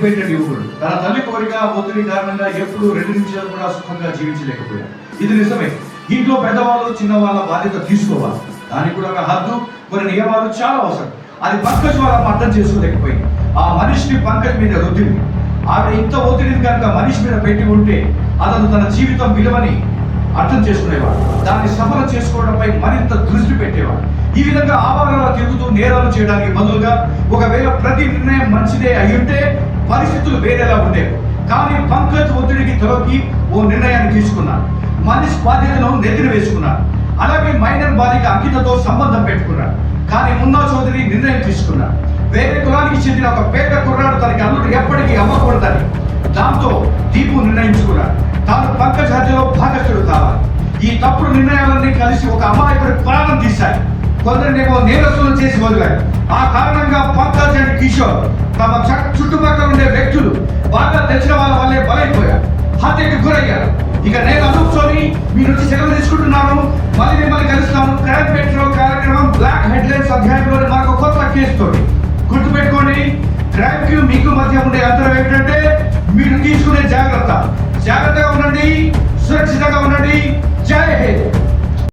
Independent యువకుడు. తన తల్లి కోరిక ఒత్తిడి కారణంగా ఎప్పుడు 2 నిమిషాలు కూడా సుఖంగా జీవించలేకపోయాడు. ఇది నిజమే. ఇంట్లో పెద్దవాళ్ళు చిన్నవాళ్ళ బాధ్యత తీసుకోవాలి. దానికి కూడా ఒక హద్దు, కొన్ని నియమాలు చాలా అవసరం. అది పంకజ్ వాళ్ళ అర్థం చేసుకోలేకపోయింది. ఆ మనిషిని పంకజ్ మీద రుద్దింది. ఆవిడ ఇంత ఒత్తిడిని కనుక మనిషి మీద పెట్టి ఉంటే అతను తన జీవితం విలువని అర్థం చేసుకునేవాడు. దాన్ని సఫలం చేసుకోవడంపై మరింత దృష్టి పెట్టేవాడు. ఈ విధంగా ఆవారాలు తిరుగుతూ నేరాలు చేయడానికి బదులుగా ఒకవేళ ప్రతి నిర్ణయం మంచిదే అయ్యుంటే పరిస్థితులు వేరేలా ఉండేవి. కానీ పంకజ్ ఒత్తిడికి తొలగి ఓ నిర్ణయాన్ని తీసుకున్నాడు. మనిషి బాధ్యతను నెత్తిన వేసుకున్నాడు. అలాగే మైనర్ బాలిక అంకితతో సంబంధం పెట్టుకున్నాడు. కానీ మున్నా చౌదరి నిర్ణయం తీసుకున్నాడు. వేరే కులానికి చెందిన ఒక పేద కుర్రాడు తనకి అల్లుడు ఎప్పటికీ అమ్మకూడదని. దాంతో దీపు నిర్ణయించుకున్నాడు తాను పంకజ్ హత్యలో భాగస్థుడు కావాలి. ఈ తప్పుడు నిర్ణయాలన్నీ కలిసి ఒక అమాయకుడి ప్రాణం తీశాయి. కొందరినేమో నేరస్తులను చేసి వదిలారు. ఆ కారణంగా పంకజ్ అండ్ కిషోర్ తమ చుట్టుపక్కల ఉండే వ్యక్తులు బాగా తెలిసిన వాళ్ళ వల్లే బలైపోయారు, హత్యకి గురయ్యారు. ఇక నేను అనూప్తోని మీ నుంచి సెలవు తీసుకుంటున్నాను. మళ్ళీ మిమ్మల్ని కలుస్తాను. క్రైమ్ పెట్రోల్ కార్యక్రమం బ్లాక్ హెడ్లైన్స్ అధ్యాయంలో మనకు కొత్త కేసుతోటి. గుర్తుపెట్టుకోండి, క్రైమ్ కి మీకు మధ్య ఉండే అంతరం ఏంటంటే